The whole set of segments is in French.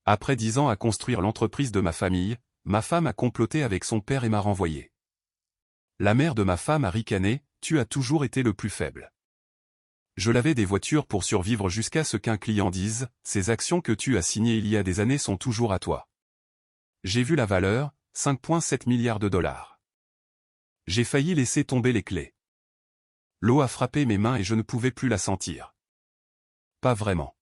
Après 10 ans à construire l'entreprise de ma famille, ma femme a comploté avec son père et m'a renvoyé. La mère de ma femme a ricané, tu as toujours été le plus faible. Je lavais des voitures pour survivre jusqu'à ce qu'un client dise, ces actions que tu as signées il y a des années sont toujours à toi. J'ai vu la valeur, 5,7 milliards de dollars. J'ai failli laisser tomber les clés. L'eau a frappé mes mains et je ne pouvais plus la sentir. Pas vraiment.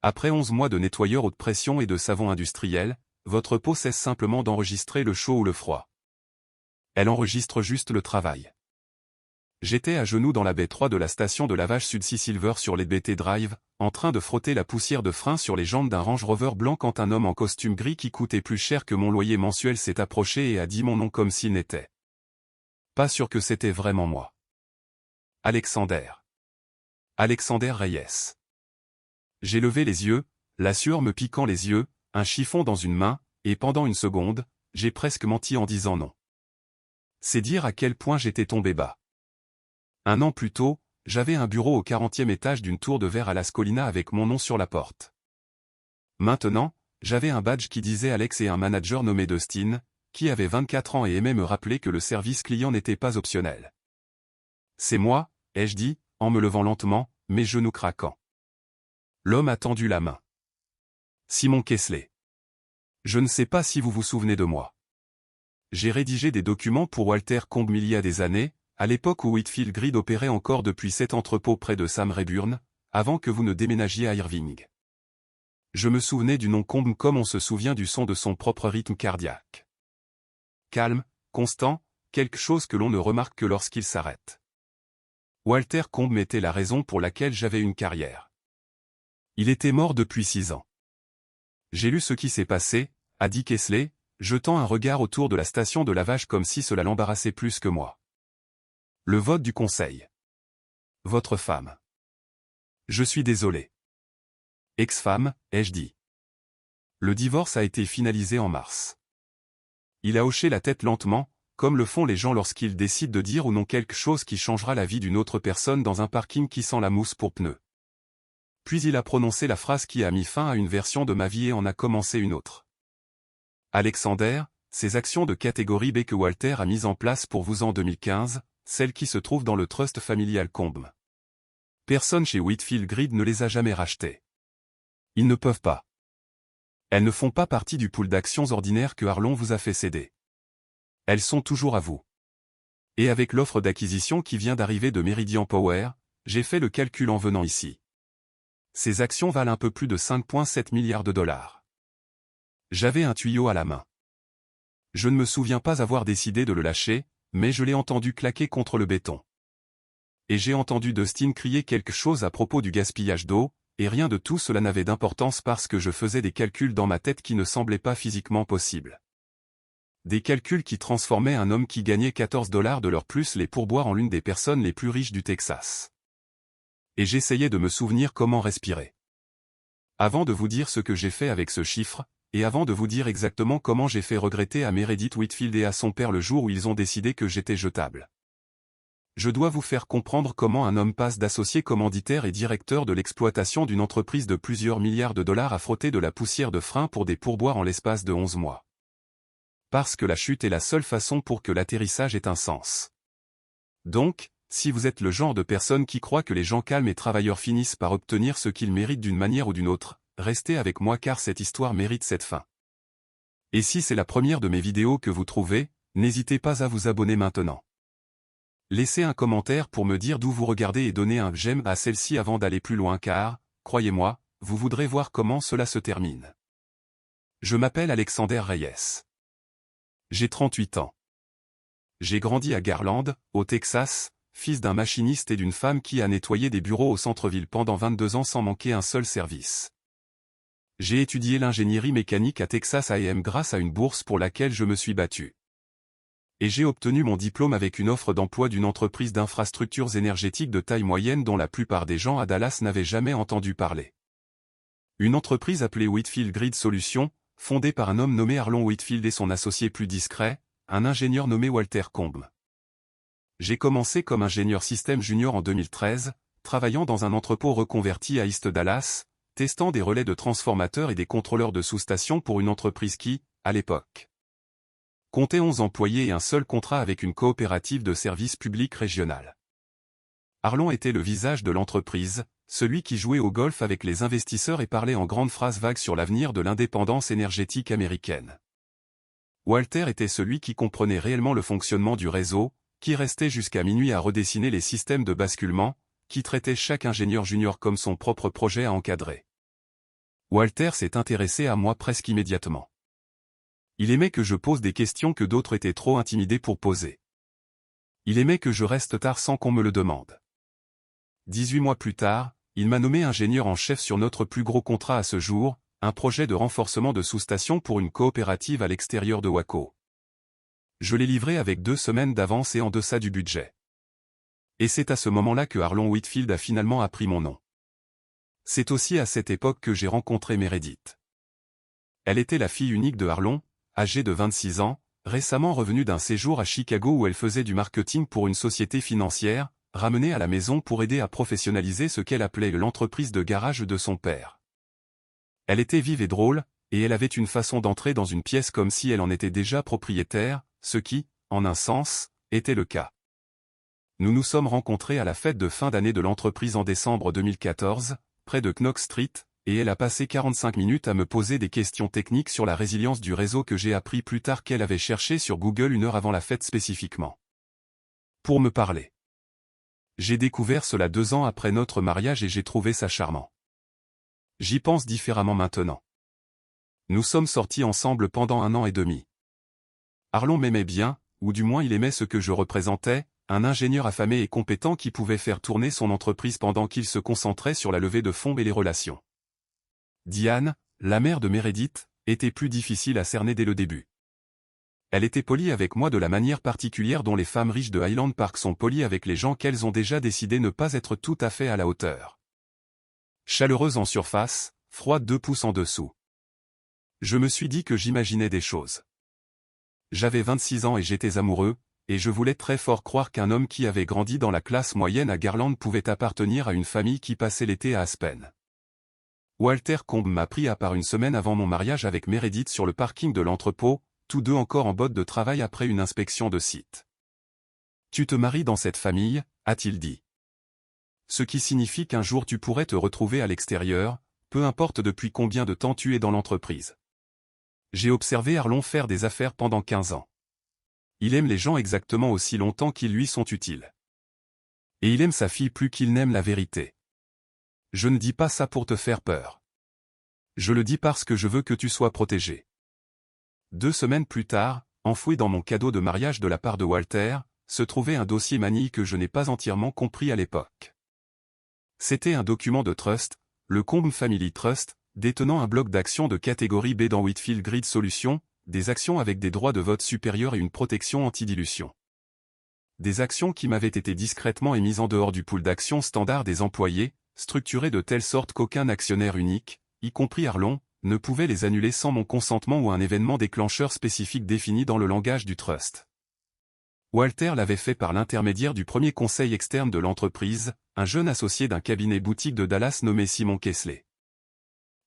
Après 11 mois de nettoyeur haute pression et de savon industriel, votre peau cesse simplement d'enregistrer le chaud ou le froid. Elle enregistre juste le travail. J'étais à genoux dans la baie 3 de la station de lavage Sudsea Silver sur les BT Drive, en train de frotter la poussière de frein sur les jantes d'un Range Rover blanc quand un homme en costume gris qui coûtait plus cher que mon loyer mensuel s'est approché et a dit mon nom comme s'il n'était pas sûr que c'était vraiment moi. Alexander Reyes. J'ai levé les yeux, la sueur me piquant les yeux, un chiffon dans une main, et pendant une seconde, j'ai presque menti en disant non. C'est dire à quel point j'étais tombé bas. 1 an plus tôt, j'avais un bureau au 40e étage d'une tour de verre à Las Colinas avec mon nom sur la porte. Maintenant, j'avais un badge qui disait Alex et un manager nommé Dustin, qui avait 24 ans et aimait me rappeler que le service client n'était pas optionnel. C'est moi, ai-je dit, en me levant lentement, mes genoux craquant. L'homme a tendu la main. Simon Kessler. Je ne sais pas si vous vous souvenez de moi. J'ai rédigé des documents pour Walter Combe il y a des années, à l'époque où Whitfield Grid opérait encore depuis cet entrepôt près de Sam Rayburn, avant que vous ne déménagiez à Irving. Je me souvenais du nom Combe comme on se souvient du son de son propre rythme cardiaque. Calme, constant, quelque chose que l'on ne remarque que lorsqu'il s'arrête. Walter Combe était la raison pour laquelle j'avais une carrière. Il était mort depuis 6 ans. J'ai lu ce qui s'est passé, a dit Kessler, jetant un regard autour de la station de lavage comme si cela l'embarrassait plus que moi. Le vote du conseil. Votre femme. Je suis désolé. Ex-femme, ai-je dit. Le divorce a été finalisé en mars. Il a hoché la tête lentement, comme le font les gens lorsqu'ils décident de dire ou non quelque chose qui changera la vie d'une autre personne dans un parking qui sent la mousse pour pneus. Puis il a prononcé la phrase qui a mis fin à une version de ma vie et en a commencé une autre. Alexander, ces actions de catégorie B que Walter a mises en place pour vous en 2015, celles qui se trouvent dans le trust familial Combe. Personne chez Whitfield Grid ne les a jamais rachetées. Ils ne peuvent pas. Elles ne font pas partie du pool d'actions ordinaires que Arlon vous a fait céder. Elles sont toujours à vous. Et avec l'offre d'acquisition qui vient d'arriver de Meridian Power, j'ai fait le calcul en venant ici. Ces actions valent un peu plus de 5,7 milliards de dollars. J'avais un tuyau à la main. Je ne me souviens pas avoir décidé de le lâcher, mais je l'ai entendu claquer contre le béton. Et j'ai entendu Dustin crier quelque chose à propos du gaspillage d'eau, et rien de tout cela n'avait d'importance parce que je faisais des calculs dans ma tête qui ne semblaient pas physiquement possibles. Des calculs qui transformaient un homme qui gagnait 14 $ de l'heure plus les pourboires en l'une des personnes les plus riches du Texas. Et j'essayais de me souvenir comment respirer. Avant de vous dire ce que j'ai fait avec ce chiffre, et avant de vous dire exactement comment j'ai fait regretter à Meredith Whitfield et à son père le jour où ils ont décidé que j'étais jetable. Je dois vous faire comprendre comment un homme passe d'associé commanditaire et directeur de l'exploitation d'une entreprise de plusieurs milliards de dollars à frotter de la poussière de frein pour des pourboires en l'espace de 11 mois. Parce que la chute est la seule façon pour que l'atterrissage ait un sens. Donc, si vous êtes le genre de personne qui croit que les gens calmes et travailleurs finissent par obtenir ce qu'ils méritent d'une manière ou d'une autre, restez avec moi car cette histoire mérite cette fin. Et si c'est la première de mes vidéos que vous trouvez, n'hésitez pas à vous abonner maintenant. Laissez un commentaire pour me dire d'où vous regardez et donnez un j'aime à celle-ci avant d'aller plus loin car, croyez-moi, vous voudrez voir comment cela se termine. Je m'appelle Alexander Reyes. J'ai 38 ans. J'ai grandi à Garland, au Texas, fils d'un machiniste et d'une femme qui a nettoyé des bureaux au centre-ville pendant 22 ans sans manquer un seul service. J'ai étudié l'ingénierie mécanique à Texas A&M grâce à une bourse pour laquelle je me suis battu. Et j'ai obtenu mon diplôme avec une offre d'emploi d'une entreprise d'infrastructures énergétiques de taille moyenne dont la plupart des gens à Dallas n'avaient jamais entendu parler. Une entreprise appelée Whitfield Grid Solutions, fondée par un homme nommé Arlon Whitfield et son associé plus discret, un ingénieur nommé Walter Combe. J'ai commencé comme ingénieur système junior en 2013, travaillant dans un entrepôt reconverti à East Dallas, testant des relais de transformateurs et des contrôleurs de sous-station pour une entreprise qui, à l'époque, comptait 11 employés et un seul contrat avec une coopérative de services publics régionale. Arlon était le visage de l'entreprise, celui qui jouait au golf avec les investisseurs et parlait en grandes phrases vagues sur l'avenir de l'indépendance énergétique américaine. Walter était celui qui comprenait réellement le fonctionnement du réseau, qui restait jusqu'à minuit à redessiner les systèmes de basculement, qui traitait chaque ingénieur junior comme son propre projet à encadrer. Walter s'est intéressé à moi presque immédiatement. Il aimait que je pose des questions que d'autres étaient trop intimidés pour poser. Il aimait que je reste tard sans qu'on me le demande. 18 mois plus tard, il m'a nommé ingénieur en chef sur notre plus gros contrat à ce jour, un projet de renforcement de sous-station pour une coopérative à l'extérieur de Waco. Je l'ai livré avec 2 semaines d'avance et en deçà du budget. Et c'est à ce moment-là que Arlon Whitfield a finalement appris mon nom. C'est aussi à cette époque que j'ai rencontré Meredith. Elle était la fille unique de Arlon, âgée de 26 ans, récemment revenue d'un séjour à Chicago où elle faisait du marketing pour une société financière, ramenée à la maison pour aider à professionnaliser ce qu'elle appelait l'entreprise de garage de son père. Elle était vive et drôle, et elle avait une façon d'entrer dans une pièce comme si elle en était déjà propriétaire, ce qui, en un sens, était le cas. Nous nous sommes rencontrés à la fête de fin d'année de l'entreprise en décembre 2014, près de Knox Street, et elle a passé 45 minutes à me poser des questions techniques sur la résilience du réseau que j'ai appris plus tard qu'elle avait cherché sur Google 1 heure avant la fête spécifiquement. Pour me parler. J'ai découvert cela 2 ans après notre mariage et j'ai trouvé ça charmant. J'y pense différemment maintenant. Nous sommes sortis ensemble pendant 1 an et demi. Arlon m'aimait bien, ou du moins il aimait ce que je représentais, un ingénieur affamé et compétent qui pouvait faire tourner son entreprise pendant qu'il se concentrait sur la levée de fonds et les relations. Diane, la mère de Meredith, était plus difficile à cerner dès le début. Elle était polie avec moi de la manière particulière dont les femmes riches de Highland Park sont polies avec les gens qu'elles ont déjà décidé ne pas être tout à fait à la hauteur. Chaleureuse en surface, froide 2 pouces en dessous. Je me suis dit que j'imaginais des choses. J'avais 26 ans et j'étais amoureux, et je voulais très fort croire qu'un homme qui avait grandi dans la classe moyenne à Garland pouvait appartenir à une famille qui passait l'été à Aspen. Walter Combe m'a pris à part 1 semaine avant mon mariage avec Meredith sur le parking de l'entrepôt, tous deux encore en bottes de travail après une inspection de site. « Tu te maries dans cette famille », a-t-il dit. « Ce qui signifie qu'un jour tu pourrais te retrouver à l'extérieur, peu importe depuis combien de temps tu es dans l'entreprise. » J'ai observé Arlon faire des affaires pendant 15 ans. Il aime les gens exactement aussi longtemps qu'ils lui sont utiles. Et il aime sa fille plus qu'il n'aime la vérité. Je ne dis pas ça pour te faire peur. Je le dis parce que je veux que tu sois protégé. 2 semaines plus tard, enfoui dans mon cadeau de mariage de la part de Walter, se trouvait un dossier Manille que je n'ai pas entièrement compris à l'époque. C'était un document de trust, le Combe Family Trust, détenant un bloc d'actions de catégorie B dans Whitfield Grid Solutions, des actions avec des droits de vote supérieurs et une protection anti-dilution. Des actions qui m'avaient été discrètement émises en dehors du pool d'actions standard des employés, structurées de telle sorte qu'aucun actionnaire unique, y compris Arlon, ne pouvait les annuler sans mon consentement ou un événement déclencheur spécifique défini dans le langage du trust. Walter l'avait fait par l'intermédiaire du premier conseil externe de l'entreprise, un jeune associé d'un cabinet boutique de Dallas nommé Simon Kessley.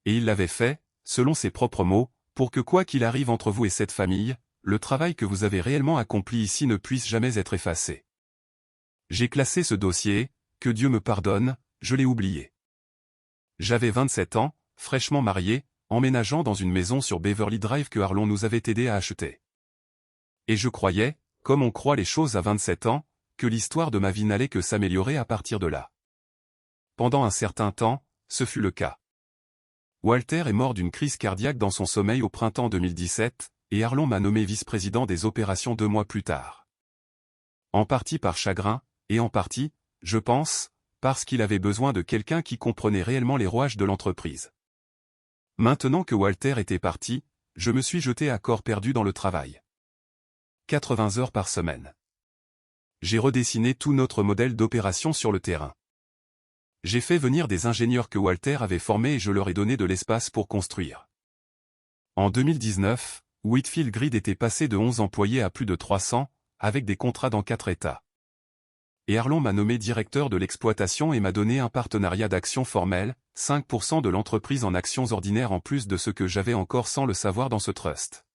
Et il l'avait fait, selon ses propres mots, pour que quoi qu'il arrive entre vous et cette famille, le travail que vous avez réellement accompli ici ne puisse jamais être effacé. J'ai classé ce dossier, que Dieu me pardonne, je l'ai oublié. J'avais 27 ans, fraîchement marié, emménageant dans une maison sur Beverly Drive que Arlon nous avait aidé à acheter. Et je croyais, comme on croit les choses à 27 ans, que l'histoire de ma vie n'allait que s'améliorer à partir de là. Pendant un certain temps, ce fut le cas. Walter est mort d'une crise cardiaque dans son sommeil au printemps 2017, et Arlon m'a nommé vice-président des opérations 2 mois plus tard. En partie par chagrin, et en partie, je pense, parce qu'il avait besoin de quelqu'un qui comprenait réellement les rouages de l'entreprise. Maintenant que Walter était parti, je me suis jeté à corps perdu dans le travail. 80 heures par semaine. J'ai redessiné tout notre modèle d'opération sur le terrain. J'ai fait venir des ingénieurs que Walter avait formés et je leur ai donné de l'espace pour construire. En 2019, Whitfield Grid était passé de 11 employés à plus de 300, avec des contrats dans 4 États. et Arlon m'a nommé directeur de l'exploitation et m'a donné un partenariat d'actions formel, 5% de l'entreprise en actions ordinaires en plus de ce que j'avais encore sans le savoir dans ce trust.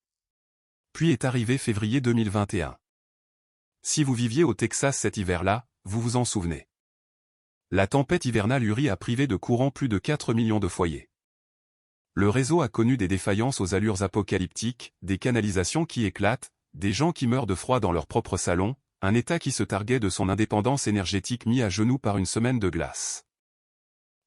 Puis est arrivé février 2021. Si vous viviez au Texas cet hiver-là, vous vous en souvenez. La tempête hivernale Uri a privé de courant plus de 4 millions de foyers. Le réseau a connu des défaillances aux allures apocalyptiques, des canalisations qui éclatent, des gens qui meurent de froid dans leur propre salon, un État qui se targuait de son indépendance énergétique mis à genoux par une semaine de glace.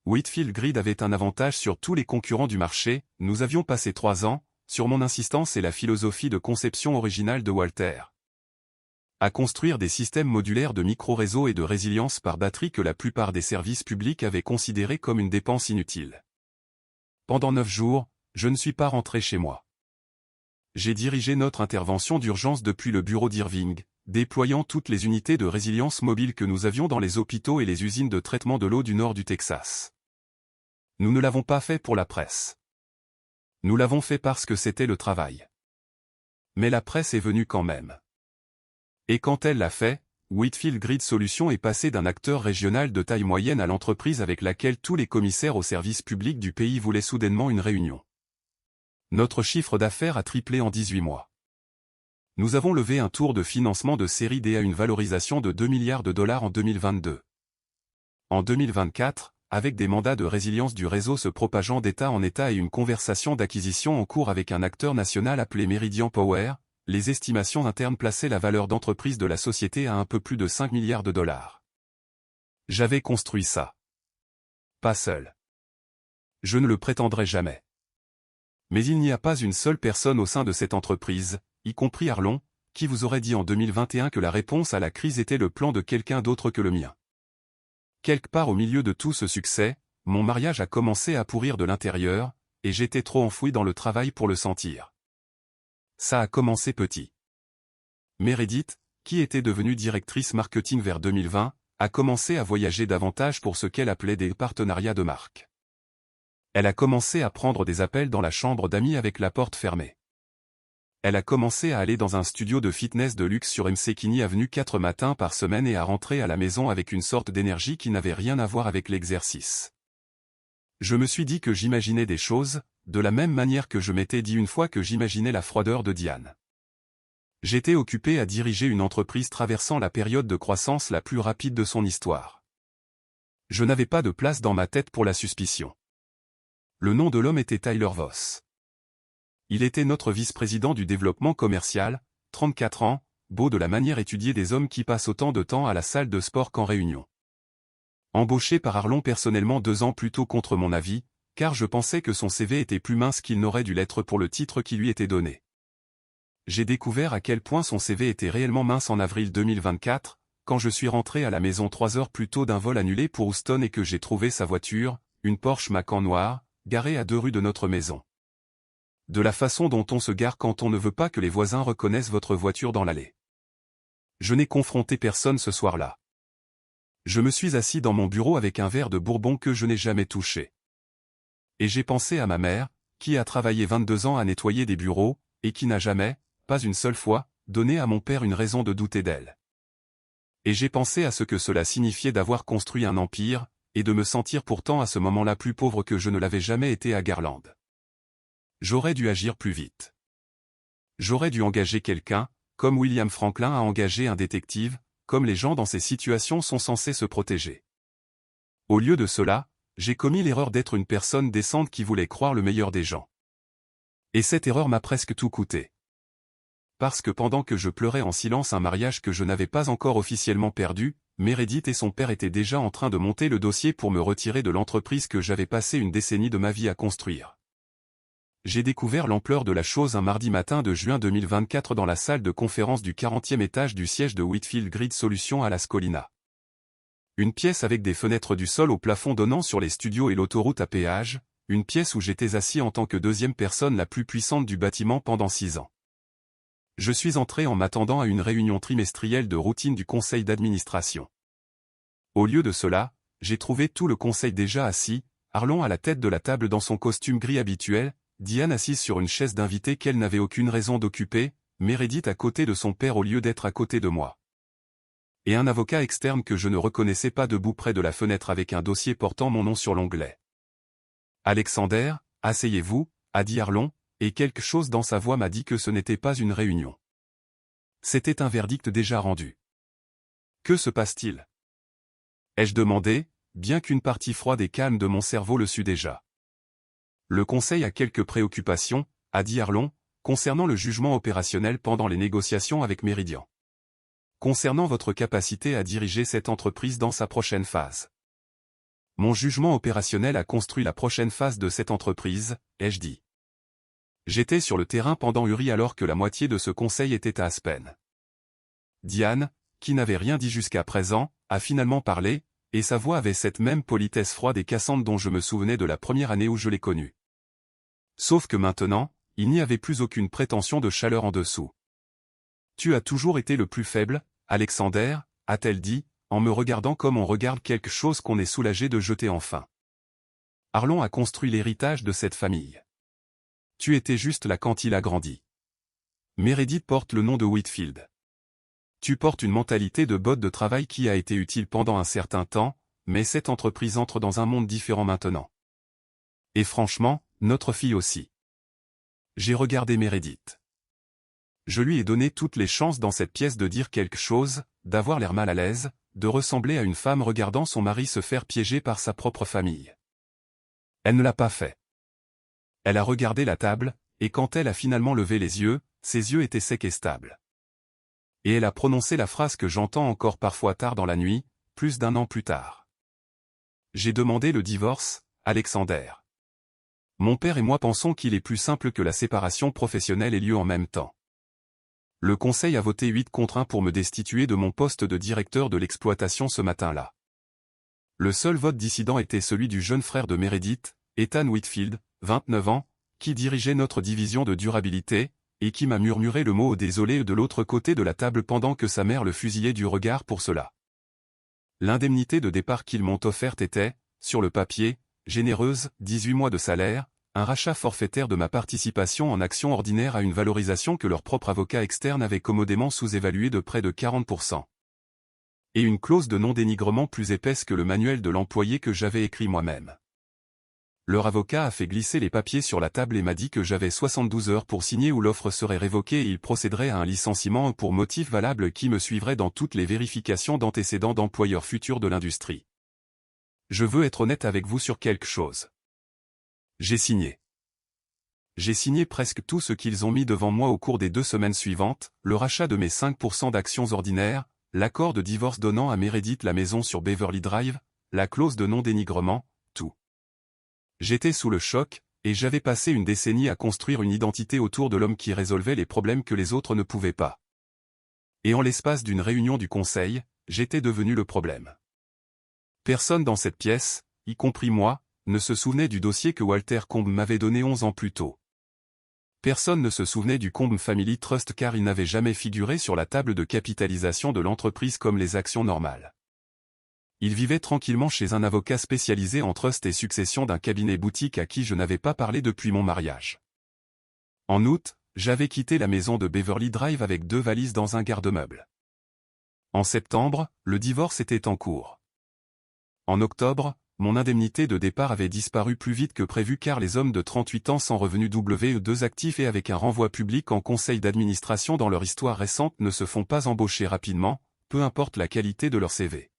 Whitfield Grid avait un avantage sur tous les concurrents du marché, nous avions passé 3 ans, sur mon insistance et la philosophie de conception originale de Walter, à construire des systèmes modulaires de micro-réseaux et de résilience par batterie que la plupart des services publics avaient considérés comme une dépense inutile. Pendant 9 jours, je ne suis pas rentré chez moi. J'ai dirigé notre intervention d'urgence depuis le bureau d'Irving, déployant toutes les unités de résilience mobile que nous avions dans les hôpitaux et les usines de traitement de l'eau du nord du Texas. Nous ne l'avons pas fait pour la presse. Nous l'avons fait parce que c'était le travail. Mais la presse est venue quand même. Et quand elle l'a fait, Whitfield Grid Solutions est passé d'un acteur régional de taille moyenne à l'entreprise avec laquelle tous les commissaires aux services publics du pays voulaient soudainement une réunion. Notre chiffre d'affaires a triplé en 18 mois. Nous avons levé un tour de financement de série D à une valorisation de 2 milliards de dollars en 2022. En 2024, avec des mandats de résilience du réseau se propageant d'État en État et une conversation d'acquisition en cours avec un acteur national appelé Meridian Power, les estimations internes plaçaient la valeur d'entreprise de la société à un peu plus de 5 milliards de dollars. J'avais construit ça. Pas seul. Je ne le prétendrai jamais. Mais il n'y a pas une seule personne au sein de cette entreprise, y compris Arlon, qui vous aurait dit en 2021 que la réponse à la crise était le plan de quelqu'un d'autre que le mien. Quelque part au milieu de tout ce succès, mon mariage a commencé à pourrir de l'intérieur, et j'étais trop enfoui dans le travail pour le sentir. Ça a commencé petit. Meredith, qui était devenue directrice marketing vers 2020, a commencé à voyager davantage pour ce qu'elle appelait des partenariats de marque. Elle a commencé à prendre des appels dans la chambre d'amis avec la porte fermée. Elle a commencé à aller dans un studio de fitness de luxe sur McKinney Avenue 4 matins par semaine et à rentrer à la maison avec une sorte d'énergie qui n'avait rien à voir avec l'exercice. Je me suis dit que j'imaginais des choses, de la même manière que je m'étais dit une fois que j'imaginais la froideur de Diane. J'étais occupé à diriger une entreprise traversant la période de croissance la plus rapide de son histoire. Je n'avais pas de place dans ma tête pour la suspicion. Le nom de l'homme était Tyler Voss. Il était notre vice-président du développement commercial, 34 ans, beau de la manière étudiée des hommes qui passent autant de temps à la salle de sport qu'en réunion. Embauché par Arlon personnellement 2 ans plus tôt contre mon avis, car je pensais que son CV était plus mince qu'il n'aurait dû l'être pour le titre qui lui était donné. J'ai découvert à quel point son CV était réellement mince en avril 2024, quand je suis rentré à la maison 3 heures plus tôt d'un vol annulé pour Houston et que j'ai trouvé sa voiture, une Porsche Macan noire, garée à 2 rues de notre maison. De la façon dont on se gare quand on ne veut pas que les voisins reconnaissent votre voiture dans l'allée. Je n'ai confronté personne ce soir-là. Je me suis assis dans mon bureau avec un verre de bourbon que je n'ai jamais touché. Et j'ai pensé à ma mère, qui a travaillé 22 ans à nettoyer des bureaux, et qui n'a jamais, pas une seule fois, donné à mon père une raison de douter d'elle. Et j'ai pensé à ce que cela signifiait d'avoir construit un empire, et de me sentir pourtant à ce moment-là plus pauvre que je ne l'avais jamais été à Garland. J'aurais dû agir plus vite. J'aurais dû engager quelqu'un, comme William Franklin a engagé un détective, comme les gens dans ces situations sont censés se protéger. Au lieu de cela, j'ai commis l'erreur d'être une personne décente qui voulait croire le meilleur des gens. Et cette erreur m'a presque tout coûté. Parce que pendant que je pleurais en silence un mariage que je n'avais pas encore officiellement perdu, Meredith et son père étaient déjà en train de monter le dossier pour me retirer de l'entreprise que j'avais passé une décennie de ma vie à construire. J'ai découvert l'ampleur de la chose un mardi matin de juin 2024 dans la salle de conférence du 40e étage du siège de Whitfield Grid Solutions à Las Colinas. Une pièce avec des fenêtres du sol au plafond donnant sur les studios et l'autoroute à péage, une pièce où j'étais assis en tant que deuxième personne la plus puissante du bâtiment pendant 6 ans. Je suis entré en m'attendant à une réunion trimestrielle de routine du conseil d'administration. Au lieu de cela, j'ai trouvé tout le conseil déjà assis, Arlon à la tête de la table dans son costume gris habituel, Diane assise sur une chaise d'invité qu'elle n'avait aucune raison d'occuper, Meredith à côté de son père au lieu d'être à côté de moi. Et un avocat externe que je ne reconnaissais pas debout près de la fenêtre avec un dossier portant mon nom sur l'onglet. « Alexander, asseyez-vous » a dit Arlon, et quelque chose dans sa voix m'a dit que ce n'était pas une réunion. C'était un verdict déjà rendu. Que se passe-t-il? Ai-je demandé, bien qu'une partie froide et calme de mon cerveau le sût déjà. Le conseil a quelques préoccupations, a dit Arlon, concernant le jugement opérationnel pendant les négociations avec Meridian. Concernant votre capacité à diriger cette entreprise dans sa prochaine phase. Mon jugement opérationnel a construit la prochaine phase de cette entreprise, ai-je dit. J'étais sur le terrain pendant Uri alors que la moitié de ce conseil était à Aspen. Diane, qui n'avait rien dit jusqu'à présent, a finalement parlé, et sa voix avait cette même politesse froide et cassante dont je me souvenais de la première année où je l'ai connue. Sauf que maintenant, il n'y avait plus aucune prétention de chaleur en dessous. Tu as toujours été le plus faible, Alexander, a-t-elle dit, en me regardant comme on regarde quelque chose qu'on est soulagé de jeter enfin. Arlon a construit l'héritage de cette famille. Tu étais juste là quand il a grandi. Meredith porte le nom de Whitfield. Tu portes une mentalité de botte de travail qui a été utile pendant un certain temps, mais cette entreprise entre dans un monde différent maintenant. Et franchement, notre fille aussi. J'ai regardé Meredith. Je lui ai donné toutes les chances dans cette pièce de dire quelque chose, d'avoir l'air mal à l'aise, de ressembler à une femme regardant son mari se faire piéger par sa propre famille. Elle ne l'a pas fait. Elle a regardé la table, et quand elle a finalement levé les yeux, ses yeux étaient secs et stables. Et elle a prononcé la phrase que j'entends encore parfois tard dans la nuit, plus d'1 an plus tard. J'ai demandé le divorce, Alexander. Mon père et moi pensons qu'il est plus simple que la séparation professionnelle ait lieu en même temps. Le conseil a voté 8-1 pour me destituer de mon poste de directeur de l'exploitation ce matin-là. Le seul vote dissident était celui du jeune frère de Meredith, Ethan Whitfield, 29 ans, qui dirigeait notre division de durabilité, et qui m'a murmuré le mot désolé de l'autre côté de la table pendant que sa mère le fusillait du regard pour cela. L'indemnité de départ qu'ils m'ont offerte était, sur le papier, généreuse, 18 mois de salaire, un rachat forfaitaire de ma participation en actions ordinaires à une valorisation que leur propre avocat externe avait commodément sous-évaluée de près de 40%. Et une clause de non-dénigrement plus épaisse que le manuel de l'employé que j'avais écrit moi-même. Leur avocat a fait glisser les papiers sur la table et m'a dit que j'avais 72 heures pour signer ou l'offre serait révoquée et il procéderait à un licenciement pour motif valable qui me suivrait dans toutes les vérifications d'antécédents d'employeurs futurs de l'industrie. Je veux être honnête avec vous sur quelque chose. J'ai signé. J'ai signé presque tout ce qu'ils ont mis devant moi au cours des 2 semaines suivantes, le rachat de mes 5% d'actions ordinaires, l'accord de divorce donnant à Meredith la maison sur Beverly Drive, la clause de non-dénigrement, tout. J'étais sous le choc, et j'avais passé une décennie à construire une identité autour de l'homme qui résolvait les problèmes que les autres ne pouvaient pas. Et en l'espace d'une réunion du conseil, j'étais devenu le problème. Personne dans cette pièce, y compris moi, ne se souvenait du dossier que Walter Combe m'avait donné 11 ans plus tôt. Personne ne se souvenait du Combe Family Trust car il n'avait jamais figuré sur la table de capitalisation de l'entreprise comme les actions normales. Il vivait tranquillement chez un avocat spécialisé en trust et succession d'un cabinet boutique à qui je n'avais pas parlé depuis mon mariage. En août, j'avais quitté la maison de Beverly Drive avec 2 valises dans un garde-meuble. En septembre, le divorce était en cours. En octobre, mon indemnité de départ avait disparu plus vite que prévu car les hommes de 38 ans sans revenu W2 actifs et avec un renvoi public en conseil d'administration dans leur histoire récente ne se font pas embaucher rapidement, peu importe la qualité de leur CV.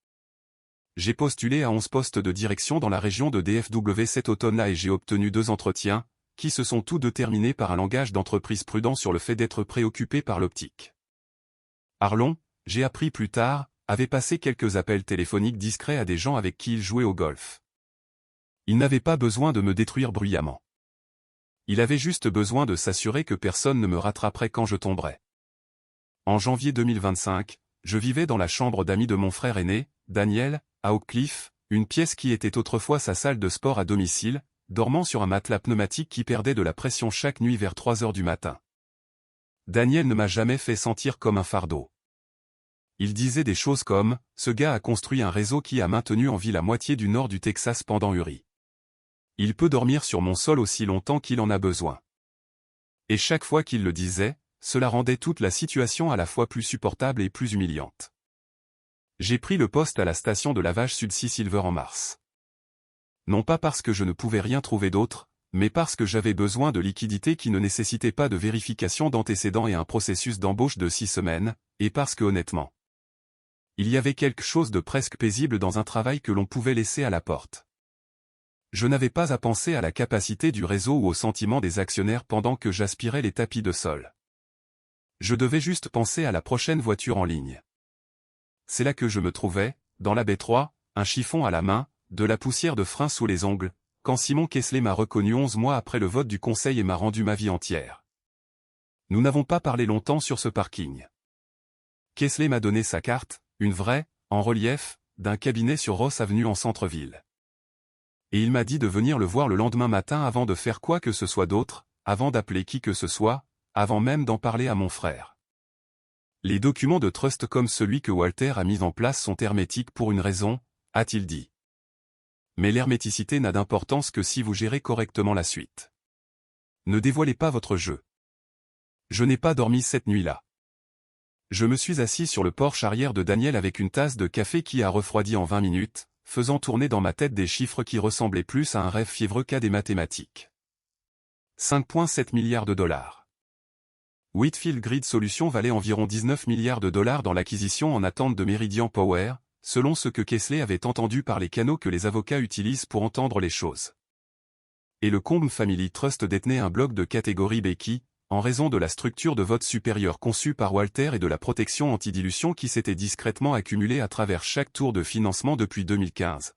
J'ai postulé à 11 postes de direction dans la région de DFW cet automne-là et j'ai obtenu 2 entretiens, qui se sont tous deux terminés par un langage d'entreprise prudent sur le fait d'être préoccupé par l'optique. Arlon, j'ai appris plus tard, avait passé quelques appels téléphoniques discrets à des gens avec qui il jouait au golf. Il n'avait pas besoin de me détruire bruyamment. Il avait juste besoin de s'assurer que personne ne me rattraperait quand je tomberais. En janvier 2025, je vivais dans la chambre d'amis de mon frère aîné, Daniel, à Oak Cliff, une pièce qui était autrefois sa salle de sport à domicile, dormant sur un matelas pneumatique qui perdait de la pression chaque nuit vers 3 heures du matin. Daniel ne m'a jamais fait sentir comme un fardeau. Il disait des choses comme « Ce gars a construit un réseau qui a maintenu en vie la moitié du nord du Texas pendant Uri. Il peut dormir sur mon sol aussi longtemps qu'il en a besoin. » Et chaque fois qu'il le disait, cela rendait toute la situation à la fois plus supportable et plus humiliante. J'ai pris le poste à la station de lavage Sud-Sea Silver en mars. Non pas parce que je ne pouvais rien trouver d'autre, mais parce que j'avais besoin de liquidités qui ne nécessitaient pas de vérification d'antécédents et un processus d'embauche de 6 semaines, et parce que honnêtement, il y avait quelque chose de presque paisible dans un travail que l'on pouvait laisser à la porte. Je n'avais pas à penser à la capacité du réseau ou au sentiment des actionnaires pendant que j'aspirais les tapis de sol. Je devais juste penser à la prochaine voiture en ligne. C'est là que je me trouvais, dans la baie 3, un chiffon à la main, de la poussière de frein sous les ongles, quand Simon Kessler m'a reconnu 11 mois après le vote du conseil et m'a rendu ma vie entière. Nous n'avons pas parlé longtemps sur ce parking. Kessler m'a donné sa carte, une vraie, en relief, d'un cabinet sur Ross Avenue en centre-ville. Et il m'a dit de venir le voir le lendemain matin avant de faire quoi que ce soit d'autre, avant d'appeler qui que ce soit, avant même d'en parler à mon frère. Les documents de trust comme celui que Walter a mis en place sont hermétiques pour une raison, a-t-il dit. Mais l'herméticité n'a d'importance que si vous gérez correctement la suite. Ne dévoilez pas votre jeu. Je n'ai pas dormi cette nuit-là. Je me suis assis sur le porche arrière de Daniel avec une tasse de café qui a refroidi en 20 minutes, faisant tourner dans ma tête des chiffres qui ressemblaient plus à un rêve fiévreux qu'à des mathématiques. 5,7 milliards de dollars. Whitfield Grid Solutions valait environ 19 milliards de dollars dans l'acquisition en attente de Meridian Power, selon ce que Kessler avait entendu par les canaux que les avocats utilisent pour entendre les choses. Et le Combe Family Trust détenait un bloc de catégorie B qui, en raison de la structure de vote supérieure conçue par Walter et de la protection antidilution qui s'était discrètement accumulée à travers chaque tour de financement depuis 2015,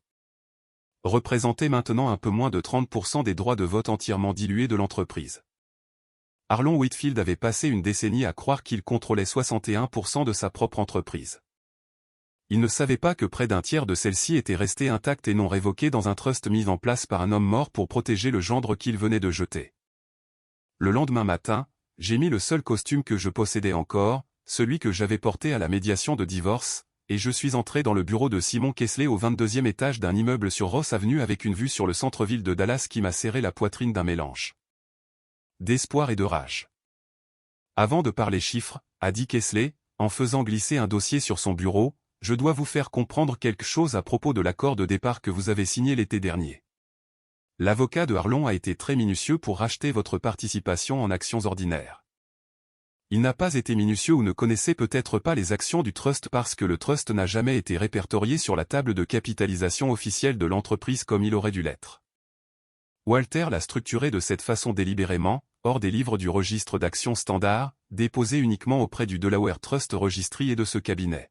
représentait maintenant un peu moins de 30% des droits de vote entièrement dilués de l'entreprise. Arlon Whitfield avait passé une décennie à croire qu'il contrôlait 61% de sa propre entreprise. Il ne savait pas que près d'un tiers de celle-ci était restée intacte et non révoquée dans un trust mis en place par un homme mort pour protéger le gendre qu'il venait de jeter. Le lendemain matin, j'ai mis le seul costume que je possédais encore, celui que j'avais porté à la médiation de divorce, et je suis entré dans le bureau de Simon Kessler au 22e étage d'un immeuble sur Ross Avenue avec une vue sur le centre-ville de Dallas qui m'a serré la poitrine d'un mélange d'espoir et de rage. Avant de parler chiffres, a dit Kessler, en faisant glisser un dossier sur son bureau, je dois vous faire comprendre quelque chose à propos de l'accord de départ que vous avez signé l'été dernier. L'avocat de Arlon a été très minutieux pour racheter votre participation en actions ordinaires. Il n'a pas été minutieux ou ne connaissait peut-être pas les actions du trust parce que le trust n'a jamais été répertorié sur la table de capitalisation officielle de l'entreprise comme il aurait dû l'être. Walter l'a structuré de cette façon délibérément, hors des livres du registre d'actions standard, déposés uniquement auprès du Delaware Trust Registry et de ce cabinet.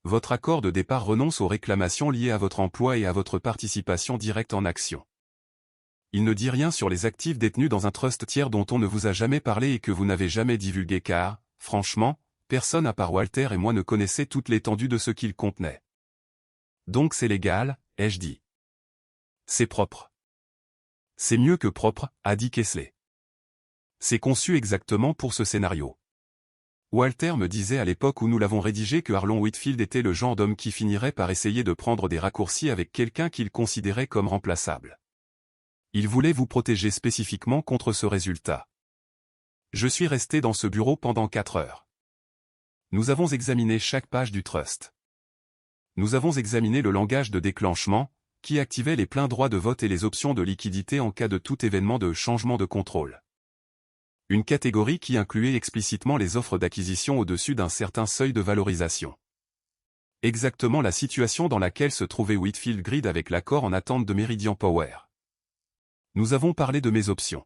Votre accord de départ renonce aux réclamations liées à votre emploi et à votre participation directe en actions. Il ne dit rien sur les actifs détenus dans un trust tiers dont on ne vous a jamais parlé et que vous n'avez jamais divulgué car, franchement, personne à part Walter et moi ne connaissait toute l'étendue de ce qu'il contenait. Donc c'est légal, ai-je dit. C'est propre. C'est mieux que propre, a dit Kessler. C'est conçu exactement pour ce scénario. Walter me disait à l'époque où nous l'avons rédigé que Arlon Whitfield était le genre d'homme qui finirait par essayer de prendre des raccourcis avec quelqu'un qu'il considérait comme remplaçable. Il voulait vous protéger spécifiquement contre ce résultat. Je suis resté dans ce bureau pendant 4 heures. Nous avons examiné chaque page du trust. Nous avons examiné le langage de déclenchement, qui activait les pleins droits de vote et les options de liquidité en cas de tout événement de changement de contrôle. Une catégorie qui incluait explicitement les offres d'acquisition au-dessus d'un certain seuil de valorisation. Exactement la situation dans laquelle se trouvait Whitfield Grid avec l'accord en attente de Meridian Power. Nous avons parlé de mes options.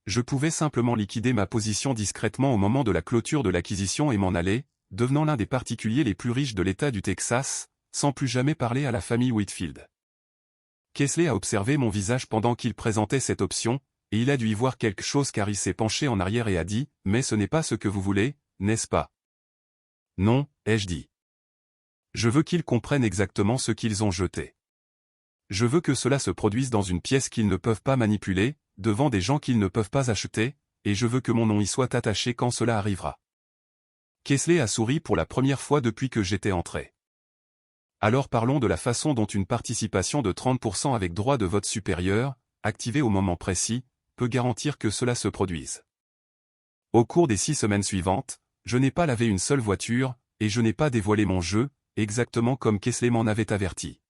Je pouvais simplement liquider ma position discrètement au moment de la clôture de l'acquisition et m'en aller, devenant l'un des particuliers les plus riches de l'État du Texas, sans plus jamais parler à la famille Whitfield. Kessler a observé mon visage pendant qu'il présentait cette option, et il a dû y voir quelque chose car il s'est penché en arrière et a dit « Mais ce n'est pas ce que vous voulez, n'est-ce pas ?» « Non, ai-je dit. Je veux qu'ils comprennent exactement ce qu'ils ont jeté. Je veux que cela se produise dans une pièce qu'ils ne peuvent pas manipuler, devant des gens qu'ils ne peuvent pas acheter, et je veux que mon nom y soit attaché quand cela arrivera. » Kessler a souri pour la première fois depuis que j'étais entré. Alors parlons de la façon dont une participation de 30% avec droit de vote supérieur, activée au moment précis, peut garantir que cela se produise. Au cours des 6 semaines suivantes, je n'ai pas lavé une seule voiture, et je n'ai pas dévoilé mon jeu, exactement comme Kesley m'en avait averti.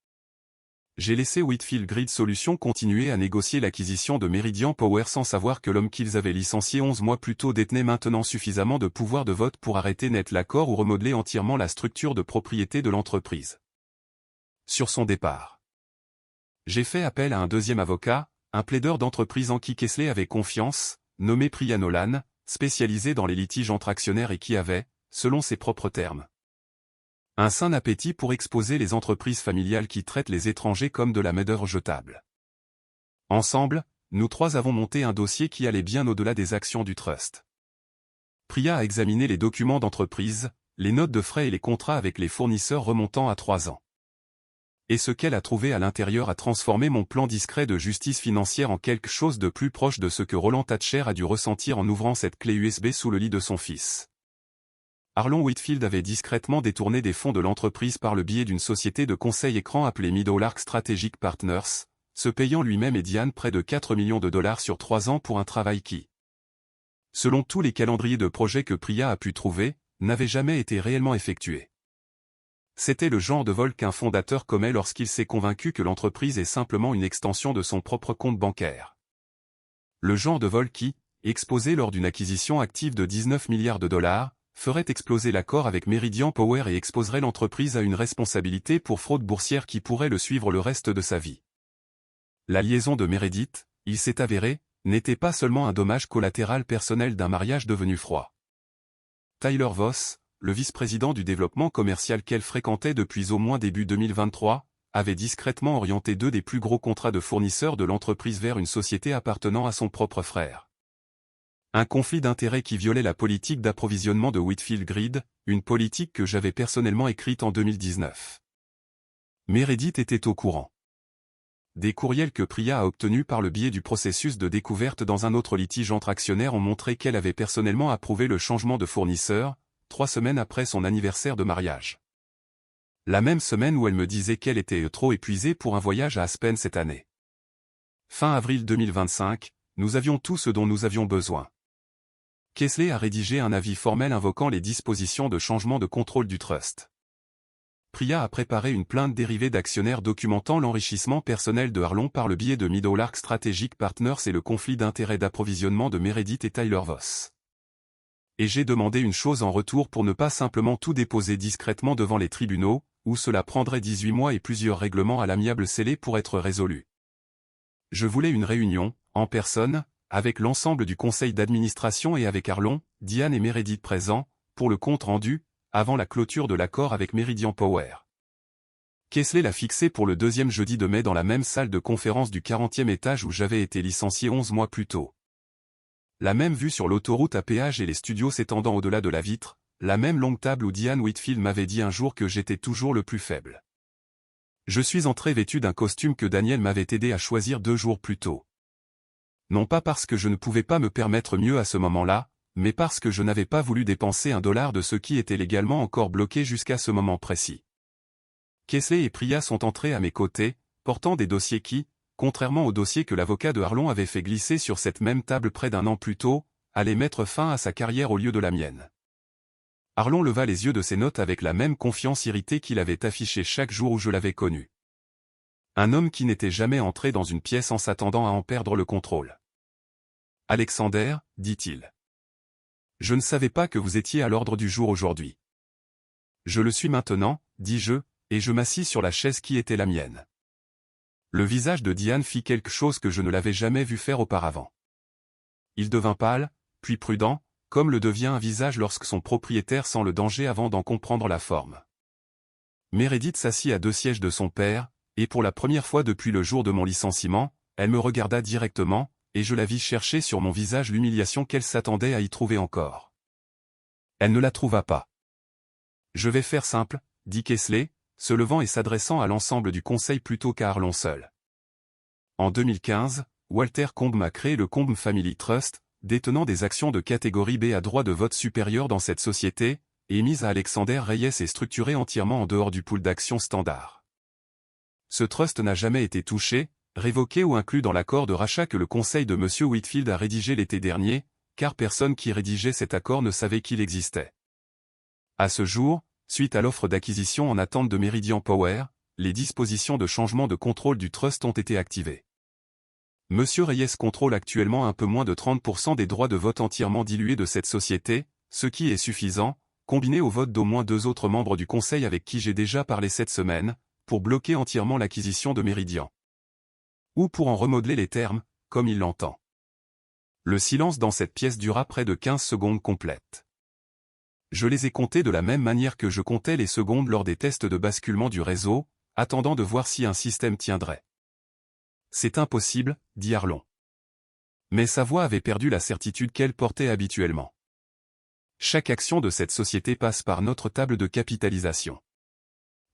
J'ai laissé Whitfield Grid Solutions continuer à négocier l'acquisition de Meridian Power sans savoir que l'homme qu'ils avaient licencié 11 mois plus tôt détenait maintenant suffisamment de pouvoir de vote pour arrêter net l'accord ou remodeler entièrement la structure de propriété de l'entreprise. Sur son départ, j'ai fait appel à un deuxième avocat, un plaideur d'entreprise en qui Kesley avait confiance, nommé Priya Nolan, spécialisé dans les litiges entre actionnaires et qui avait, selon ses propres termes, un sain appétit pour exposer les entreprises familiales qui traitent les étrangers comme de la main-d'œuvre jetable. Ensemble, nous trois avons monté un dossier qui allait bien au-delà des actions du trust. Priya a examiné les documents d'entreprise, les notes de frais et les contrats avec les fournisseurs remontant à 3 ans. Et ce qu'elle a trouvé à l'intérieur a transformé mon plan discret de justice financière en quelque chose de plus proche de ce que Roland Thatcher a dû ressentir en ouvrant cette clé USB sous le lit de son fils. Arlon Whitfield avait discrètement détourné des fonds de l'entreprise par le biais d'une société de conseil écran appelée Meadowlark Strategic Partners, se payant lui-même et Diane près de 4 millions de dollars sur 3 ans pour un travail qui, selon tous les calendriers de projets que Priya a pu trouver, n'avait jamais été réellement effectué. C'était le genre de vol qu'un fondateur commet lorsqu'il s'est convaincu que l'entreprise est simplement une extension de son propre compte bancaire. Le genre de vol qui, exposé lors d'une acquisition active de 19 milliards de dollars, ferait exploser l'accord avec Meridian Power et exposerait l'entreprise à une responsabilité pour fraude boursière qui pourrait le suivre le reste de sa vie. La liaison de Meredith, il s'est avéré, n'était pas seulement un dommage collatéral personnel d'un mariage devenu froid. Tyler Voss, le vice-président du développement commercial qu'elle fréquentait depuis au moins début 2023, avait discrètement orienté 2 des plus gros contrats de fournisseurs de l'entreprise vers une société appartenant à son propre frère. Un conflit d'intérêts qui violait la politique d'approvisionnement de Whitfield Grid, une politique que j'avais personnellement écrite en 2019. Meredith était au courant. Des courriels que Priya a obtenus par le biais du processus de découverte dans un autre litige entre actionnaires ont montré qu'elle avait personnellement approuvé le changement de fournisseur, 3 semaines après son anniversaire de mariage. La même semaine où elle me disait qu'elle était trop épuisée pour un voyage à Aspen cette année. Fin avril 2025, nous avions tout ce dont nous avions besoin. Kesley a rédigé un avis formel invoquant les dispositions de changement de contrôle du trust. Priya a préparé une plainte dérivée d'actionnaires documentant l'enrichissement personnel de Arlon par le biais de Meadowlark Strategic Partners et le conflit d'intérêts d'approvisionnement de Meredith et Tyler Voss. Et j'ai demandé une chose en retour pour ne pas simplement tout déposer discrètement devant les tribunaux, où cela prendrait 18 mois et plusieurs règlements à l'amiable scellés pour être résolus. Je voulais une réunion, en personne, avec l'ensemble du conseil d'administration et avec Arlon, Diane et Meredith présents, pour le compte rendu, avant la clôture de l'accord avec Meridian Power. Kesley l'a fixé pour le 2e jeudi de mai dans la même salle de conférence du 40e étage où j'avais été licencié 11 mois plus tôt. La même vue sur l'autoroute à péage et les studios s'étendant au-delà de la vitre, la même longue table où Diane Whitfield m'avait dit un jour que j'étais toujours le plus faible. Je suis entré vêtu d'un costume que Daniel m'avait aidé à choisir 2 jours plus tôt. Non pas parce que je ne pouvais pas me permettre mieux à ce moment-là, mais parce que je n'avais pas voulu dépenser $1 de ce qui était légalement encore bloqué jusqu'à ce moment précis. Kesley et Priya sont entrés à mes côtés, portant des dossiers qui, contrairement au dossier que l'avocat de Arlon avait fait glisser sur cette même table près d'1 an plus tôt, allaient mettre fin à sa carrière au lieu de la mienne. Arlon leva les yeux de ses notes avec la même confiance irritée qu'il avait affichée chaque jour où je l'avais connu. Un homme qui n'était jamais entré dans une pièce en s'attendant à en perdre le contrôle. « Alexander, dit-il. Je ne savais pas que vous étiez à l'ordre du jour aujourd'hui. Je le suis maintenant, dis-je, et je m'assis sur la chaise qui était la mienne. Le visage de Diane fit quelque chose que je ne l'avais jamais vu faire auparavant. Il devint pâle, puis prudent, comme le devient un visage lorsque son propriétaire sent le danger avant d'en comprendre la forme. Meredith s'assit à 2 sièges de son père, et pour la première fois depuis le jour de mon licenciement, elle me regarda directement, et je la vis chercher sur mon visage l'humiliation qu'elle s'attendait à y trouver encore. Elle ne la trouva pas. « Je vais faire simple, » dit Kesley, se levant et s'adressant à l'ensemble du conseil plutôt qu'à Arlon seul. En 2015, Walter Combe a créé le Combe Family Trust, détenant des actions de catégorie B à droit de vote supérieur dans cette société, émise à Alexander Reyes et structurée entièrement en dehors du pool d'actions standard. Ce trust n'a jamais été touché, révoqué ou inclus dans l'accord de rachat que le conseil de M. Whitfield a rédigé l'été dernier, car personne qui rédigeait cet accord ne savait qu'il existait. À ce jour, suite à l'offre d'acquisition en attente de Meridian Power, les dispositions de changement de contrôle du trust ont été activées. Monsieur Reyes contrôle actuellement un peu moins de 30% des droits de vote entièrement dilués de cette société, ce qui est suffisant, combiné au vote d'au moins 2 autres membres du conseil avec qui j'ai déjà parlé cette semaine, pour bloquer entièrement l'acquisition de Meridian. Ou pour en remodeler les termes, comme il l'entend. Le silence dans cette pièce dura près de 15 secondes complètes. Je les ai comptés de la même manière que je comptais les secondes lors des tests de basculement du réseau, attendant de voir si un système tiendrait. C'est impossible, dit Arlon. Mais sa voix avait perdu la certitude qu'elle portait habituellement. Chaque action de cette société passe par notre table de capitalisation.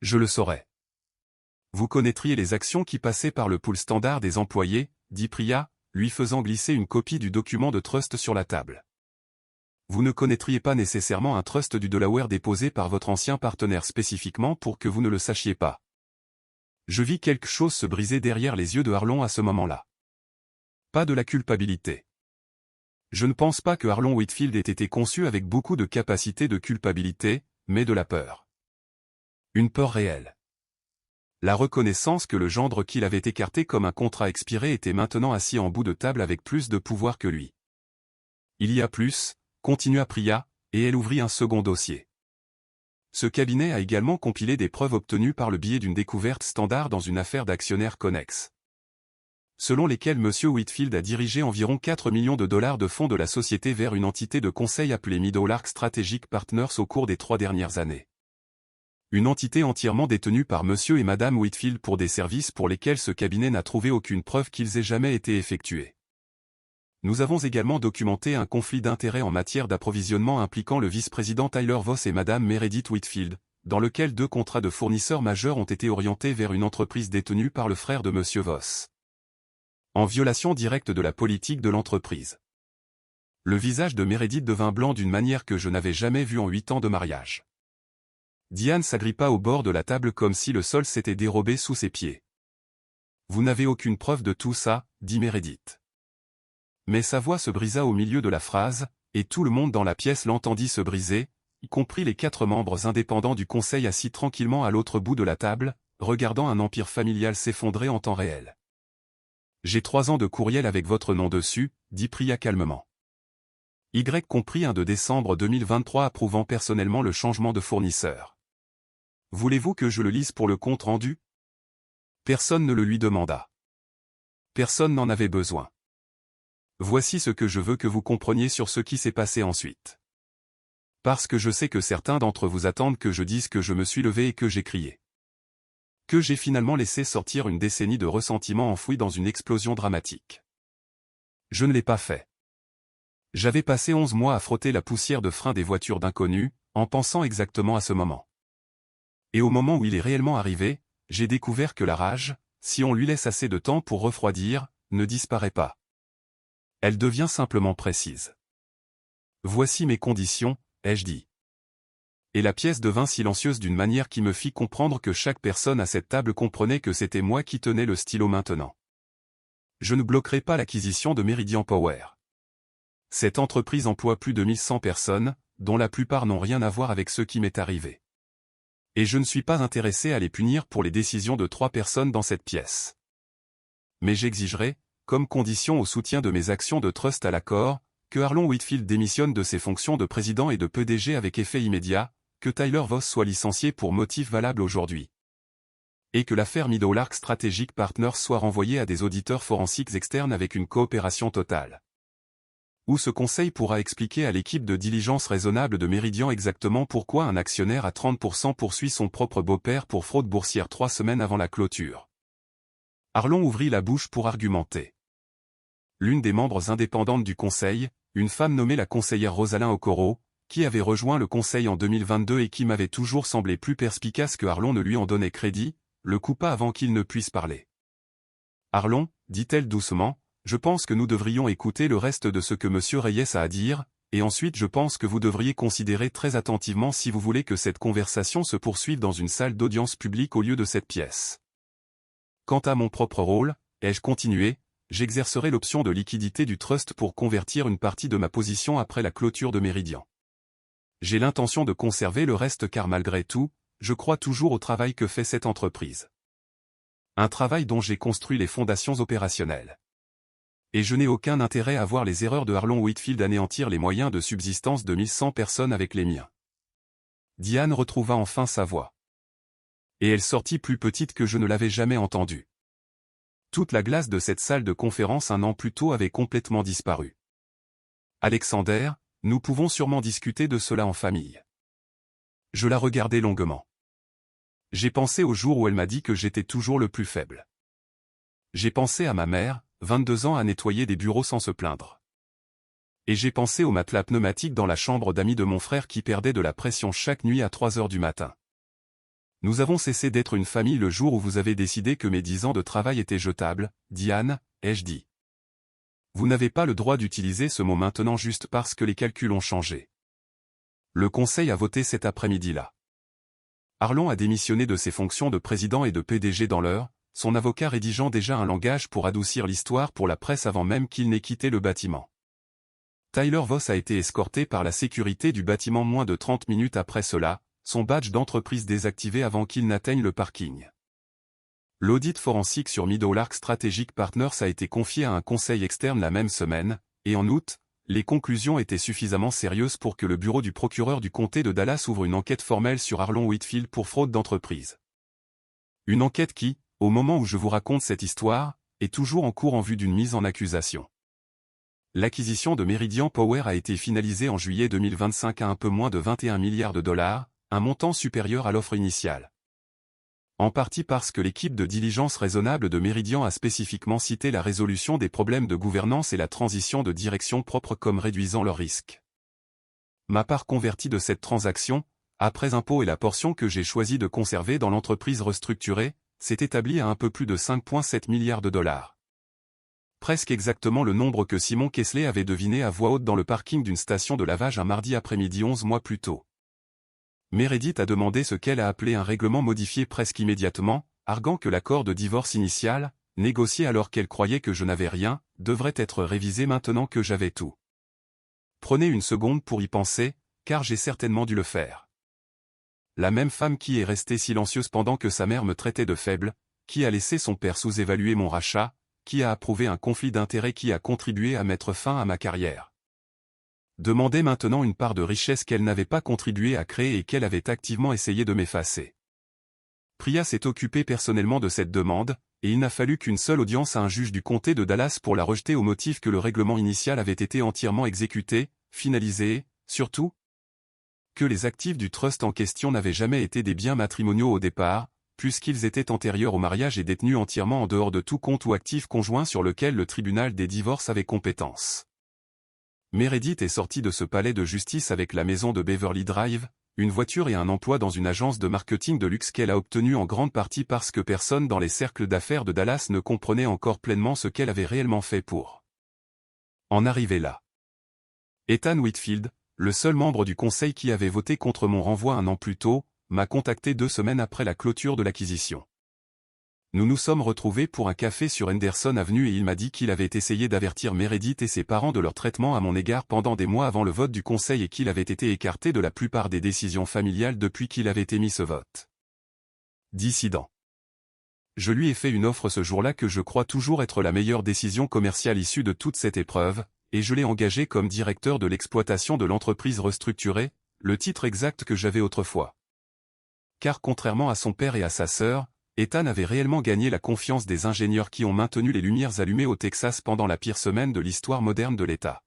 Je le saurais. Vous connaîtriez les actions qui passaient par le pool standard des employés, dit Priya, lui faisant glisser une copie du document de trust sur la table. Vous ne connaîtriez pas nécessairement un trust du Delaware déposé par votre ancien partenaire spécifiquement pour que vous ne le sachiez pas. Je vis quelque chose se briser derrière les yeux de Arlon à ce moment-là. Pas de la culpabilité. Je ne pense pas que Arlon Whitfield ait été conçu avec beaucoup de capacité de culpabilité, mais de la peur. Une peur réelle. La reconnaissance que le gendre qu'il avait écarté comme un contrat expiré était maintenant assis en bout de table avec plus de pouvoir que lui. Il y a plus, continua Priya, et elle ouvrit un second dossier. Ce cabinet a également compilé des preuves obtenues par le biais d'une découverte standard dans une affaire d'actionnaires connexes. Selon lesquelles M. Whitfield a dirigé environ 4 millions de dollars de fonds de la société vers une entité de conseil appelée Meadowlark Strategic Partners au cours des 3 dernières années. Une entité entièrement détenue par M. et Mme Whitfield pour des services pour lesquels ce cabinet n'a trouvé aucune preuve qu'ils aient jamais été effectués. Nous avons également documenté un conflit d'intérêts en matière d'approvisionnement impliquant le vice-président Tyler Voss et Mme Meredith Whitfield, dans lequel 2 contrats de fournisseurs majeurs ont été orientés vers une entreprise détenue par le frère de M. Voss. En violation directe de la politique de l'entreprise. Le visage de Meredith devint blanc d'une manière que je n'avais jamais vue en 8 ans de mariage. Diane s'agrippa au bord de la table comme si le sol s'était dérobé sous ses pieds. Vous n'avez aucune preuve de tout ça, dit Meredith. Mais sa voix se brisa au milieu de la phrase, et tout le monde dans la pièce l'entendit se briser, y compris les 4 membres indépendants du conseil assis tranquillement à l'autre bout de la table, regardant un empire familial s'effondrer en temps réel. J'ai 3 ans de courriel avec votre nom dessus, dit Priya calmement. Y compris un de décembre 2023 approuvant personnellement le changement de fournisseur. Voulez-vous que je le lise pour le compte rendu? Personne ne le lui demanda. Personne n'en avait besoin. Voici ce que je veux que vous compreniez sur ce qui s'est passé ensuite. Parce que je sais que certains d'entre vous attendent que je dise que je me suis levé et que j'ai crié. Que j'ai finalement laissé sortir une décennie de ressentiment enfoui dans une explosion dramatique. Je ne l'ai pas fait. J'avais passé 11 mois à frotter la poussière de frein des voitures d'inconnus, en pensant exactement à ce moment. Et au moment où il est réellement arrivé, j'ai découvert que la rage, si on lui laisse assez de temps pour refroidir, ne disparaît pas. Elle devient simplement précise. Voici mes conditions, ai-je dit. Et la pièce devint silencieuse d'une manière qui me fit comprendre que chaque personne à cette table comprenait que c'était moi qui tenais le stylo maintenant. Je ne bloquerai pas l'acquisition de Meridian Power. Cette entreprise emploie plus de 1100 personnes, dont la plupart n'ont rien à voir avec ce qui m'est arrivé. Et je ne suis pas intéressé à les punir pour les décisions de 3 personnes dans cette pièce. Mais j'exigerai, comme condition au soutien de mes actions de trust à l'accord, que Arlon Whitfield démissionne de ses fonctions de président et de PDG avec effet immédiat, que Tyler Voss soit licencié pour motif valable aujourd'hui. Et que l'affaire Meadowlark Strategic Partners soit renvoyée à des auditeurs forensiques externes avec une coopération totale. Où ce conseil pourra expliquer à l'équipe de diligence raisonnable de Meridian exactement pourquoi un actionnaire à 30% poursuit son propre beau-père pour fraude boursière 3 semaines avant la clôture. Arlon ouvrit la bouche pour argumenter. L'une des membres indépendantes du conseil, une femme nommée la conseillère Rosalind Okoro, qui avait rejoint le conseil en 2022 et qui m'avait toujours semblé plus perspicace que Arlon ne lui en donnait crédit, le coupa avant qu'il ne puisse parler. Arlon, dit-elle doucement, je pense que nous devrions écouter le reste de ce que M. Reyes a à dire, et ensuite je pense que vous devriez considérer très attentivement si vous voulez que cette conversation se poursuive dans une salle d'audience publique au lieu de cette pièce. Quant à mon propre rôle, ai-je continué, j'exercerai l'option de liquidité du trust pour convertir une partie de ma position après la clôture de Meridian. J'ai l'intention de conserver le reste car malgré tout, je crois toujours au travail que fait cette entreprise. Un travail dont j'ai construit les fondations opérationnelles. Et je n'ai aucun intérêt à voir les erreurs de Arlon Whitfield anéantir les moyens de subsistance de 1100 personnes avec les miens. Diane retrouva enfin sa voix. Et elle sortit plus petite que je ne l'avais jamais entendue. Toute la glace de cette salle de conférence un an plus tôt avait complètement disparu. Alexander, nous pouvons sûrement discuter de cela en famille. Je la regardai longuement. J'ai pensé au jour où elle m'a dit que j'étais toujours le plus faible. J'ai pensé à ma mère, 22 ans à nettoyer des bureaux sans se plaindre. Et j'ai pensé au matelas pneumatique dans la chambre d'amis de mon frère qui perdait de la pression chaque nuit à 3 heures du matin. Nous avons cessé d'être une famille le jour où vous avez décidé que mes 10 ans de travail étaient jetables, Diane, ai-je dit. Vous n'avez pas le droit d'utiliser ce mot maintenant juste parce que les calculs ont changé. Le conseil a voté cet après-midi-là. Arlon a démissionné de ses fonctions de président et de PDG dans l'heure, son avocat rédigeant déjà un langage pour adoucir l'histoire pour la presse avant même qu'il n'ait quitté le bâtiment. Tyler Voss a été escorté par la sécurité du bâtiment moins de 30 minutes après cela, son badge d'entreprise désactivé avant qu'il n'atteigne le parking. L'audit forensique sur Meadowlark Strategic Partners a été confié à un conseil externe la même semaine, et en août, les conclusions étaient suffisamment sérieuses pour que le bureau du procureur du comté de Dallas ouvre une enquête formelle sur Arlon Whitfield pour fraude d'entreprise. Une enquête qui, au moment où je vous raconte cette histoire, est toujours en cours en vue d'une mise en accusation. L'acquisition de Meridian Power a été finalisée en juillet 2025 à un peu moins de 21 milliards de dollars, un montant supérieur à l'offre initiale. En partie parce que l'équipe de diligence raisonnable de Meridian a spécifiquement cité la résolution des problèmes de gouvernance et la transition de direction propre comme réduisant leurs risques. Ma part convertie de cette transaction, après impôt et la portion que j'ai choisi de conserver dans l'entreprise restructurée, s'est établie à un peu plus de 5,7 milliards de dollars. Presque exactement le nombre que Simon Kessler avait deviné à voix haute dans le parking d'une station de lavage un mardi après-midi 11 mois plus tôt. Meredith a demandé ce qu'elle a appelé un règlement modifié presque immédiatement, arguant que l'accord de divorce initial, négocié alors qu'elle croyait que je n'avais rien, devrait être révisé maintenant que j'avais tout. Prenez une seconde pour y penser, car j'ai certainement dû le faire. La même femme qui est restée silencieuse pendant que sa mère me traitait de faible, qui a laissé son père sous-évaluer mon rachat, qui a approuvé un conflit d'intérêts qui a contribué à mettre fin à ma carrière. Demandait maintenant une part de richesse qu'elle n'avait pas contribué à créer et qu'elle avait activement essayé de m'effacer. Priya s'est occupé personnellement de cette demande, et il n'a fallu qu'une seule audience à un juge du comté de Dallas pour la rejeter au motif que le règlement initial avait été entièrement exécuté, finalisé et, surtout, que les actifs du trust en question n'avaient jamais été des biens matrimoniaux au départ, puisqu'ils étaient antérieurs au mariage et détenus entièrement en dehors de tout compte ou actif conjoint sur lequel le tribunal des divorces avait compétence. Meredith est sortie de ce palais de justice avec la maison de Beverly Drive, une voiture et un emploi dans une agence de marketing de luxe qu'elle a obtenu en grande partie parce que personne dans les cercles d'affaires de Dallas ne comprenait encore pleinement ce qu'elle avait réellement fait pour en arriver là. Ethan Whitfield, le seul membre du conseil qui avait voté contre mon renvoi un an plus tôt, m'a contacté 2 semaines après la clôture de l'acquisition. Nous nous sommes retrouvés pour un café sur Henderson Avenue et il m'a dit qu'il avait essayé d'avertir Meredith et ses parents de leur traitement à mon égard pendant des mois avant le vote du conseil et qu'il avait été écarté de la plupart des décisions familiales depuis qu'il avait émis ce vote. Dissident. Je lui ai fait une offre ce jour-là que je crois toujours être la meilleure décision commerciale issue de toute cette épreuve, et je l'ai engagé comme directeur de l'exploitation de l'entreprise restructurée, le titre exact que j'avais autrefois. Car contrairement à son père et à sa sœur, Ethan avait réellement gagné la confiance des ingénieurs qui ont maintenu les lumières allumées au Texas pendant la pire semaine de l'histoire moderne de l'État.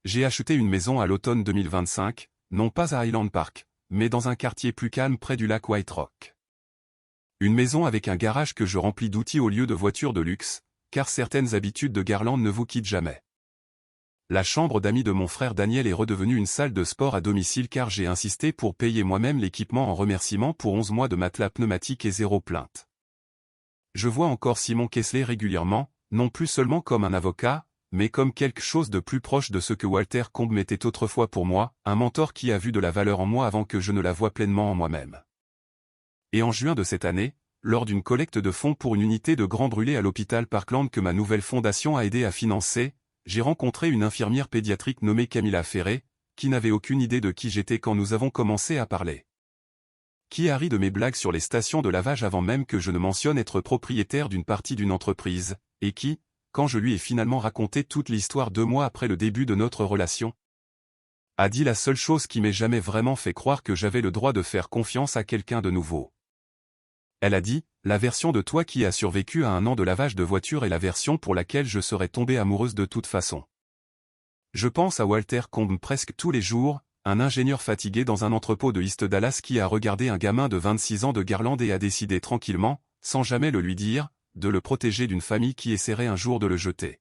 J'ai acheté une maison à l'automne 2025, non pas à Highland Park, mais dans un quartier plus calme près du lac White Rock. Une maison avec un garage que je remplis d'outils au lieu de voitures de luxe, car certaines habitudes de Garland ne vous quittent jamais. La chambre d'amis de mon frère Daniel est redevenue une salle de sport à domicile car j'ai insisté pour payer moi-même l'équipement en remerciement pour 11 mois de matelas pneumatiques et 0 plainte. Je vois encore Simon Kessler régulièrement, non plus seulement comme un avocat, mais comme quelque chose de plus proche de ce que Walter Combe était autrefois pour moi, un mentor qui a vu de la valeur en moi avant que je ne la voie pleinement en moi-même. Et en juin de cette année, lors d'une collecte de fonds pour une unité de grand brûlé à l'hôpital Parkland que ma nouvelle fondation a aidé à financer, j'ai rencontré une infirmière pédiatrique nommée Camilla Ferré, qui n'avait aucune idée de qui j'étais quand nous avons commencé à parler. Qui a ri de mes blagues sur les stations de lavage avant même que je ne mentionne être propriétaire d'une partie d'une entreprise, et qui, quand je lui ai finalement raconté toute l'histoire 2 mois après le début de notre relation, a dit la seule chose qui m'ait jamais vraiment fait croire que j'avais le droit de faire confiance à quelqu'un de nouveau. Elle a dit, la version de toi qui a survécu à un an de lavage de voiture est la version pour laquelle je serais tombée amoureuse de toute façon. Je pense à Walter Combe presque tous les jours, un ingénieur fatigué dans un entrepôt de East Dallas qui a regardé un gamin de 26 ans de Garland et a décidé tranquillement, sans jamais le lui dire, de le protéger d'une famille qui essaierait un jour de le jeter.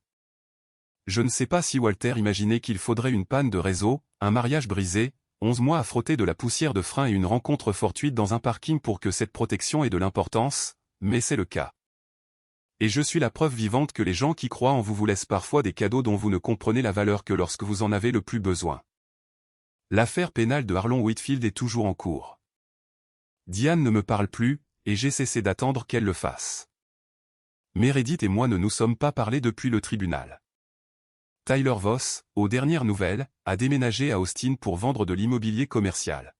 Je ne sais pas si Walter imaginait qu'il faudrait une panne de réseau, un mariage brisé, 11 mois à frotter de la poussière de frein et une rencontre fortuite dans un parking pour que cette protection ait de l'importance, mais c'est le cas. Et je suis la preuve vivante que les gens qui croient en vous laissent parfois des cadeaux dont vous ne comprenez la valeur que lorsque vous en avez le plus besoin. L'affaire pénale de Arlon Whitfield est toujours en cours. Diane ne me parle plus, et j'ai cessé d'attendre qu'elle le fasse. Meredith et moi ne nous sommes pas parlé depuis le tribunal. Tyler Voss, aux dernières nouvelles, a déménagé à Austin pour vendre de l'immobilier commercial.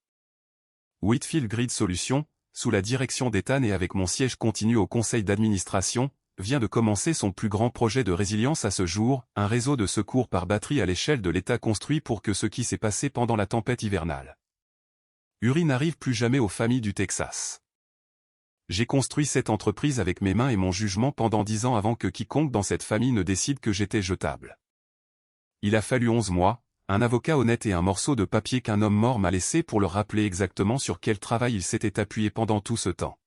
Whitfield Grid Solutions, sous la direction d'Ethan et avec mon siège continu au conseil d'administration, vient de commencer son plus grand projet de résilience à ce jour, un réseau de secours par batterie à l'échelle de l'État construit pour que ce qui s'est passé pendant la tempête hivernale Uri n'arrive plus jamais aux familles du Texas. J'ai construit cette entreprise avec mes mains et mon jugement pendant 10 ans avant que quiconque dans cette famille ne décide que j'étais jetable. Il a fallu 11 mois, un avocat honnête et un morceau de papier qu'un homme mort m'a laissé pour leur rappeler exactement sur quel travail il s'était appuyé pendant tout ce temps.